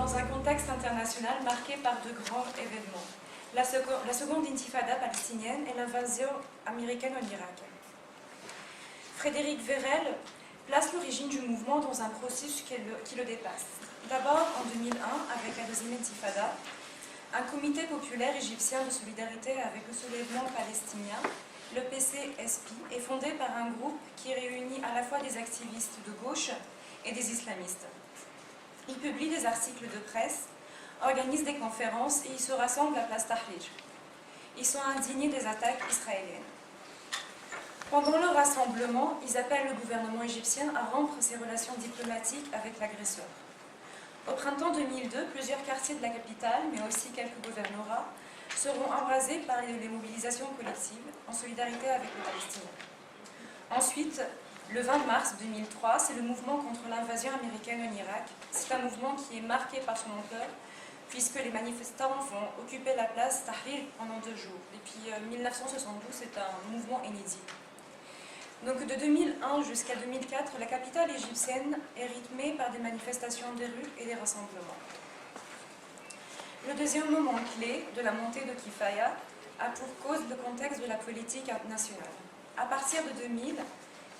dans un contexte international marqué par de grands événements. La seconde intifada palestinienne et l'invasion américaine en Irak. Frédéric Vérel place l'origine du mouvement dans un processus qui le dépasse. D'abord, en 2001, avec la deuxième intifada, un comité populaire égyptien de solidarité avec le soulèvement palestinien, le PCSP, est fondé par un groupe qui réunit à la fois des activistes de gauche et des islamistes. Il publie des articles de presse, organise des conférences et ils se rassemblent à Place Tahrir. Ils sont indignés des attaques israéliennes. Pendant le rassemblement, ils appellent le gouvernement égyptien à rompre ses relations diplomatiques avec l'agresseur. Au printemps 2002, plusieurs quartiers de la capitale, mais aussi quelques gouvernorats, seront embrasés par les mobilisations collectives en solidarité avec les Palestiniens. Ensuite, le 20 mars 2003, c'est le mouvement contre l'invasion américaine en Irak. C'est un mouvement qui est marqué par son ampleur, puisque les manifestants vont occuper la place Tahrir pendant 2 jours. Depuis 1972, c'est un mouvement inédit. Donc de 2001 jusqu'à 2004, la capitale égyptienne est rythmée par des manifestations des rues et des rassemblements. Le deuxième moment clé de la montée de Kifaya a pour cause le contexte de la politique nationale. À partir de 2000,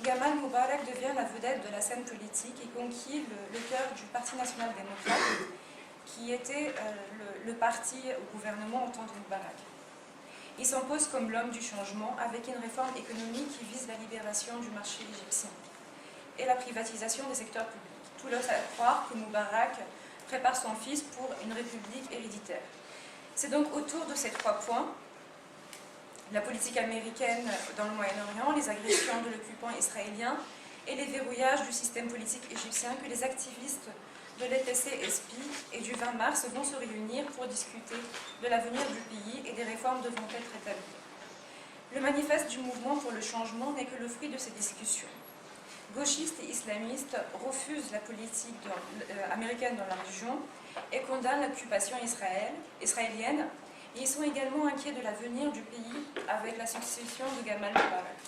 Gamal Moubarak devient la vedette de la scène politique et conquiert le cœur du Parti national-démocrate, qui était le parti au gouvernement au temps de Moubarak. Il s'impose comme l'homme du changement avec une réforme économique qui vise la libération du marché égyptien et la privatisation des secteurs publics. Tout laisse à croire que Moubarak prépare son fils pour une république héréditaire. C'est donc autour de ces 3 points, la politique américaine dans le Moyen-Orient, les agressions de l'occupant israélien et les verrouillages du système politique égyptien, que les activistes de l'EPC-SP et du 20 mars vont se réunir pour discuter de l'avenir du pays et des réformes devant être établies. Le manifeste du mouvement pour le changement n'est que le fruit de ces discussions. Gauchistes et islamistes refusent la politique américaine dans la région et condamnent l'occupation israélienne. Et ils sont également inquiets de l'avenir du pays avec la succession de Gamal Moubarak.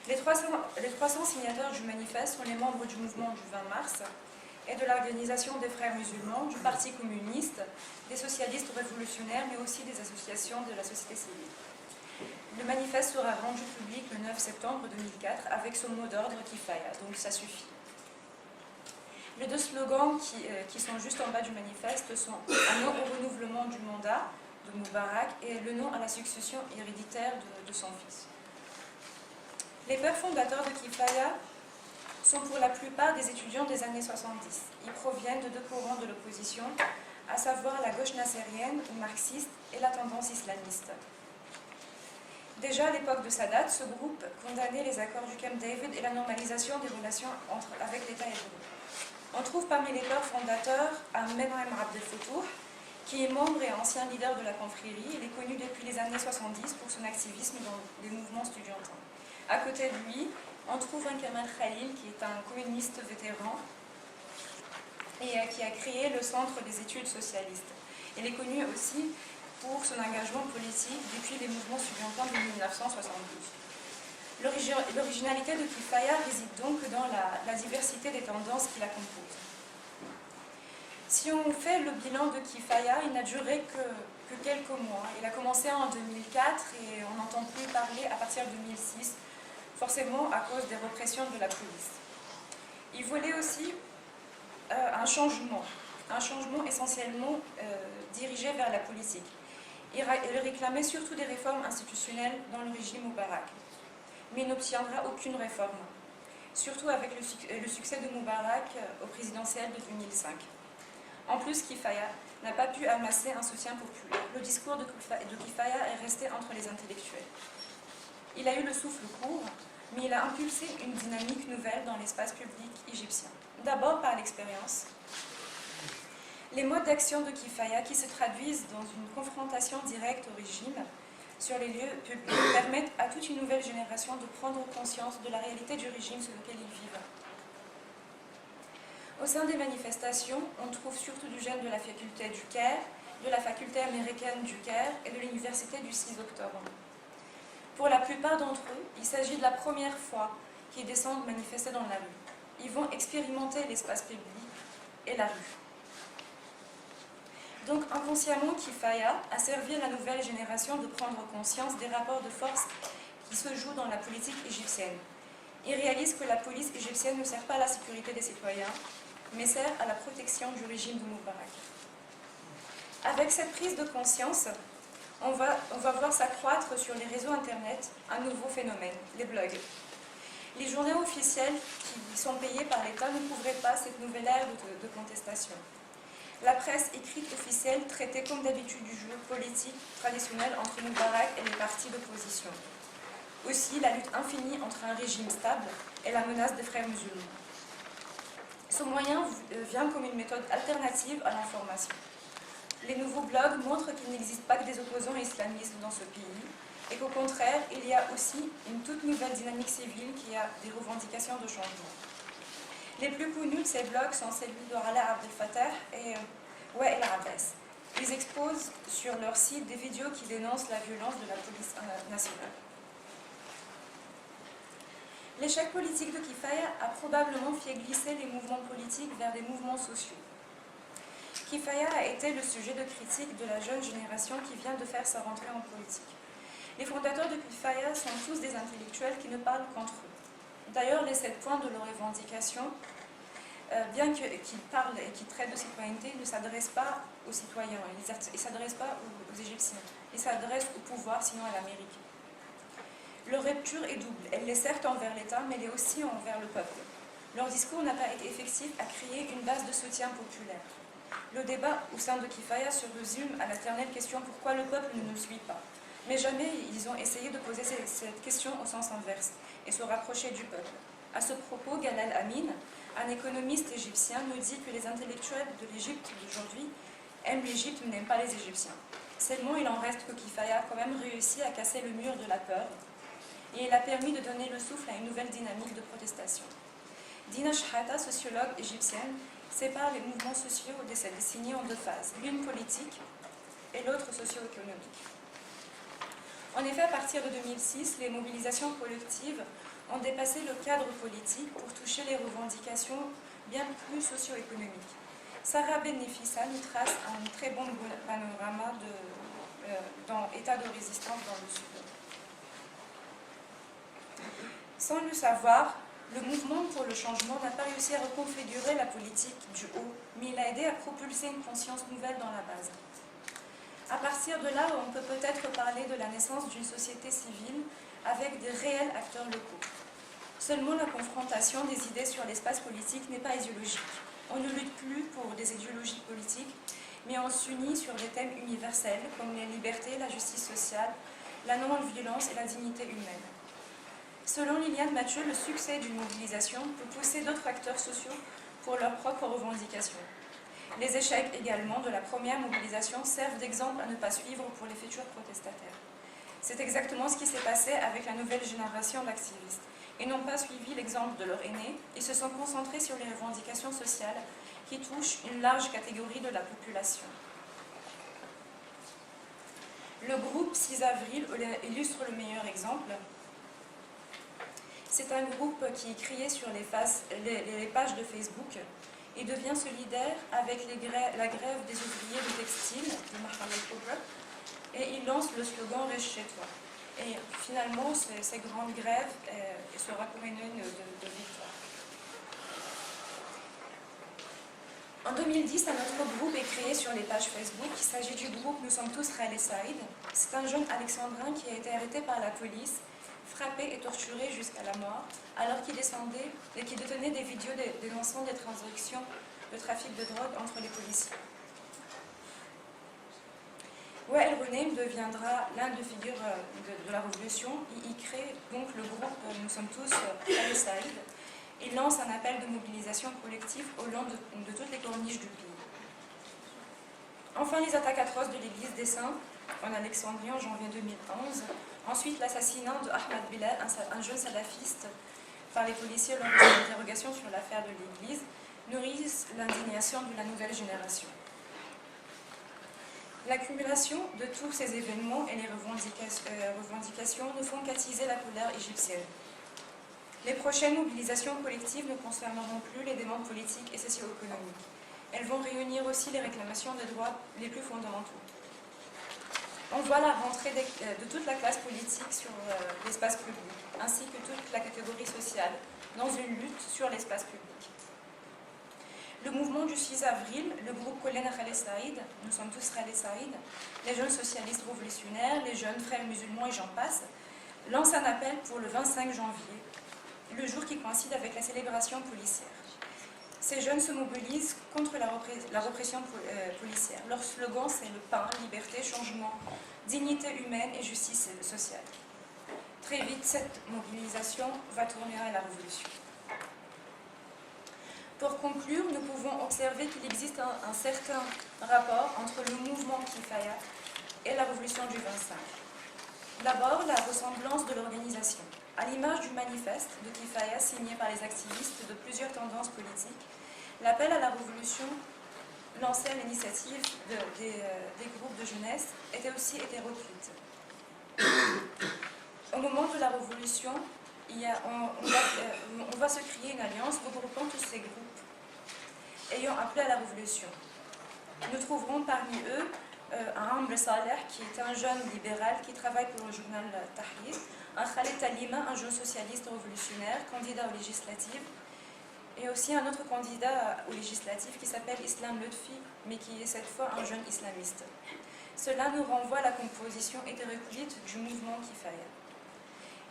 Les 300 signataires du manifeste sont les membres du mouvement du 20 mars et de l'Organisation des Frères musulmans, du Parti communiste, des socialistes révolutionnaires, mais aussi des associations de la société civile. Le manifeste sera rendu public le 9 septembre 2004 avec son mot d'ordre Kifaya, donc ça suffit. Les 2 slogans qui sont juste en bas du manifeste sont un non au renouvellement du mandat de Moubarak et le non à la succession héréditaire de son fils. Les pères fondateurs de Kifaya sont pour la plupart des étudiants des années 70. Ils proviennent de 2 courants de l'opposition, à savoir la gauche nassérienne ou marxiste et la tendance islamiste. Déjà à l'époque de Sadat, ce groupe condamnait les accords du Camp David et la normalisation des relations avec l'État hébreu. On trouve parmi les pères fondateurs Menahem Abdel Fattouh, qui est membre et ancien leader de la confrérie. Il est connu depuis les années 70 pour son activisme dans les mouvements estudiantins. À côté de lui, on trouve un Kamal Khalil, qui est un communiste vétéran et qui a créé le Centre des études socialistes. Il est connu aussi pour son engagement politique depuis les mouvements estudiantins de 1972. L'originalité de Kifaya réside donc dans la diversité des tendances qui la composent. Si on fait le bilan de Kifaya, il n'a duré que quelques mois. Il a commencé en 2004 et on n'entend plus parler à partir de 2006, forcément à cause des répressions de la police. Il voulait aussi un changement essentiellement dirigé vers la politique. Il réclamait surtout des réformes institutionnelles dans le régime Moubarak, mais il n'obtiendra aucune réforme, surtout avec le succès de Moubarak au présidentiel de 2005. En plus, Kifaya n'a pas pu amasser un soutien populaire. Le discours de Kifaya est resté entre les intellectuels. Il a eu le souffle court, mais il a impulsé une dynamique nouvelle dans l'espace public égyptien. D'abord par l'expérience. Les modes d'action de Kifaya, qui se traduisent dans une confrontation directe au régime sur les lieux publics, permettent à toute une nouvelle génération de prendre conscience de la réalité du régime sur lequel ils vivent. Au sein des manifestations, on trouve surtout du gène de la faculté du Caire, de la faculté américaine du Caire et de l'université du 6 octobre. Pour la plupart d'entre eux, il s'agit de la première fois qu'ils descendent manifester dans la rue. Ils vont expérimenter l'espace public et la rue. Donc inconsciemment, Kifaya a servi à la nouvelle génération de prendre conscience des rapports de force qui se jouent dans la politique égyptienne. Il réalise que la police égyptienne ne sert pas à la sécurité des citoyens, mais sert à la protection du régime de Moubarak. Avec cette prise de conscience, on va voir s'accroître sur les réseaux internet un nouveau phénomène, les blogs. Les journaux officiels qui sont payés par l'État ne couvraient pas cette nouvelle ère de contestation. La presse écrite officielle traitait comme d'habitude du jeu politique traditionnel entre Moubarak et les partis d'opposition. Aussi la lutte infinie entre un régime stable et la menace des frères musulmans. Ce moyen vient comme une méthode alternative à l'information. Les nouveaux blogs montrent qu'il n'existe pas que des opposants islamistes dans ce pays et qu'au contraire, il y a aussi une toute nouvelle dynamique civile qui a des revendications de changement. Les plus connus de ces blogs sont celui de Ala Abdel Fattah et Wael Abbas. Ils exposent sur leur site des vidéos qui dénoncent la violence de la police nationale. L'échec politique de Kifaya a probablement fait glisser les mouvements politiques vers des mouvements sociaux. Kifaya a été le sujet de critiques de la jeune génération qui vient de faire sa rentrée en politique. Les fondateurs de Kifaya sont tous des intellectuels qui ne parlent qu'entre eux. D'ailleurs, les 7 points de leurs revendications, bien qu'ils parlent et qu'ils traitent de citoyenneté, ne s'adressent pas aux citoyens, ils ne s'adressent pas aux Égyptiens, ils s'adressent au pouvoir, sinon à l'Amérique. Leur rupture est double, elle est certes envers l'État, mais elle est aussi envers le peuple. Leur discours n'a pas été effectif à créer une base de soutien populaire. Le débat au sein de Kifaya se résume à l'éternelle question « Pourquoi le peuple ne nous suit pas ?» Mais jamais ils ont essayé de poser cette question au sens inverse et se rapprocher du peuple. À ce propos, Galal Amin, un économiste égyptien, nous dit que les intellectuels de l'Égypte d'aujourd'hui aiment l'Égypte mais n'aiment pas les Égyptiens. Seulement, il en reste que Kifaya a quand même réussi à casser le mur de la peur et il a permis de donner le souffle à une nouvelle dynamique de protestation. Dina Shahata, sociologue égyptienne, sépare les mouvements sociaux désignés en 2 phases, l'une politique et l'autre socio-économique. En effet, à partir de 2006, les mobilisations collectives ont dépassé le cadre politique pour toucher les revendications bien plus socio-économiques. Sarah Benefissa nous trace un très bon panorama dans l'état de résistance dans le Sud. Sans le savoir, le mouvement pour le changement n'a pas réussi à reconfigurer la politique du haut, mais il a aidé à propulser une conscience nouvelle dans la base. À partir de là, on peut peut-être parler de la naissance d'une société civile avec des réels acteurs locaux. Seulement, la confrontation des idées sur l'espace politique n'est pas idéologique. On ne lutte plus pour des idéologies politiques, mais on s'unit sur des thèmes universels comme les libertés, la justice sociale, la non-violence et la dignité humaine. Selon Liliane Mathieu, le succès d'une mobilisation peut pousser d'autres acteurs sociaux pour leurs propres revendications. Les échecs également de la première mobilisation servent d'exemple à ne pas suivre pour les futurs protestataires. C'est exactement ce qui s'est passé avec la nouvelle génération d'activistes. Ils n'ont pas suivi l'exemple de leurs aînés, ils se sont concentrés sur les revendications sociales qui touchent une large catégorie de la population. Le groupe 6 avril illustre le meilleur exemple. C'est un groupe qui est créé sur les pages de Facebook et devient solidaire avec la grève des ouvriers du textile de Mohamed Kobra et il lance le slogan « Reste chez toi ». Et finalement, ces grandes grèves sera couronnée de victoire. En 2010, un autre groupe est créé sur les pages Facebook. Il s'agit du groupe « Nous sommes tous Khaled Saïd ». C'est un jeune alexandrin qui a été arrêté par la police, frappé et torturé jusqu'à la mort, alors qu'il descendait et qui détenait des vidéos dénonçant des transactions de trafic de drogue entre les policiers. Wael Ghonim deviendra l'un des figures de la révolution. Il crée donc le groupe Nous sommes tous Khaled Saïd. Il lance un appel de mobilisation collective au long de toutes les corniches du pays. Enfin, les attaques atroces de l'église des Saints en Alexandrie en janvier 2011. Ensuite, l'assassinat de Ahmad Bilal, un jeune salafiste, par les policiers lors de son interrogation sur l'affaire de l'église, nourrissent l'indignation de la nouvelle génération. L'accumulation de tous ces événements et les revendications ne font qu'attiser la colère égyptienne. Les prochaines mobilisations collectives ne concerneront plus les demandes politiques et socio-économiques. Elles vont réunir aussi les réclamations de droits les plus fondamentaux. On voit la rentrée de toute la classe politique sur l'espace public, ainsi que toute la catégorie sociale, dans une lutte sur l'espace public. Le mouvement du 6 avril, le groupe Kollena Khaled Saïd, nous sommes tous Khaled Saïd, les jeunes socialistes révolutionnaires, les jeunes frères musulmans et j'en passe, lance un appel pour le 25 janvier, le jour qui coïncide avec la célébration policière. Ces jeunes se mobilisent contre la répression policière. Leur slogan, c'est le pain, liberté, changement, dignité humaine et justice sociale. Très vite, cette mobilisation va tourner à la révolution. Pour conclure, nous pouvons observer qu'il existe un certain rapport entre le mouvement Kifaya et la révolution du 25. D'abord, la ressemblance de l'organisation. À l'image du manifeste de Kifaya signé par les activistes de plusieurs tendances politiques, l'appel à la révolution lancé à l'initiative des groupes de jeunesse était aussi hétéroclite. Au moment de la révolution, on va se créer une alliance regroupant tous ces groupes ayant appelé à la révolution. Nous trouverons parmi eux un Amr Saleh, qui est un jeune libéral qui travaille pour le journal Tahrir, un Khaled Talima, un jeune socialiste révolutionnaire, candidat aux législatives, et aussi un autre candidat aux législatives qui s'appelle Islam Lutfi, mais qui est cette fois un jeune islamiste. Cela nous renvoie à la composition hétéroclite du mouvement Kifaya.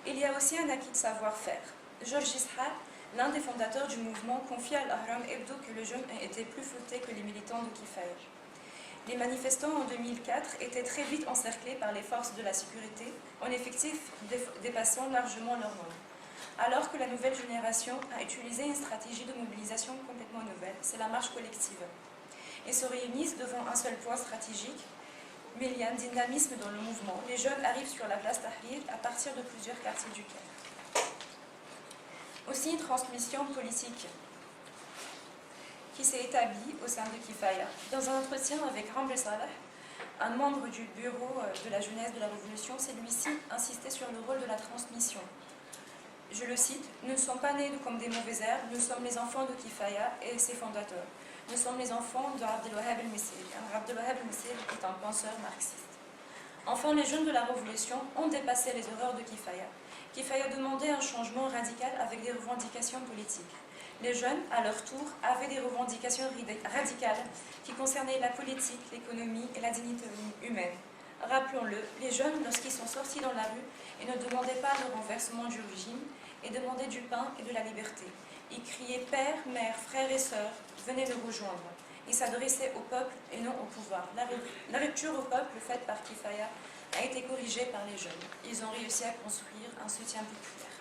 Il y a aussi un acquis de savoir-faire. Georges Ishaq, l'un des fondateurs du mouvement, confie à l'Ahram Hebdo que le jeune était plus fouté que les militants de Kifaya. Les manifestants en 2004 étaient très vite encerclés par les forces de la sécurité, en effectif dépassant largement leur nombre. Alors que la nouvelle génération a utilisé une stratégie de mobilisation complètement nouvelle, c'est la marche collective. Ils se réunissent devant un seul point stratégique, mais il y a un dynamisme dans le mouvement. Les jeunes arrivent sur la place Tahrir à partir de plusieurs quartiers du Caire. Aussi une transmission politique qui s'est établie au sein de Kifaya. Dans un entretien avec Amr Saleh, un membre du bureau de la jeunesse de la Révolution, celui-ci insistait sur le rôle de la transmission. Je le cite, « Nous ne sommes pas nés comme des mauvaises herbes, nous sommes les enfants de Kifaya et ses fondateurs. Nous sommes les enfants de Abdelwahab el-Messiri. » Abdelwahab el-Messiri est un penseur marxiste. Enfin, les jeunes de la Révolution ont dépassé les horreurs de Kifaya. Kifaya demandait un changement radical avec des revendications politiques. Les jeunes, à leur tour, avaient des revendications radicales qui concernaient la politique, l'économie et la dignité humaine. Rappelons-le, les jeunes, lorsqu'ils sont sortis dans la rue, ils ne demandaient pas le renversement du régime, ils demandaient du pain et de la liberté. Ils criaient « Père, mère, frères et sœurs, venez le rejoindre ». Ils s'adressaient au peuple et non au pouvoir. La rupture au peuple faite par Kifaya a été corrigée par les jeunes. Ils ont réussi à construire un soutien populaire.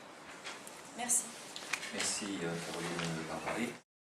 Merci. Merci Caroline Barbary.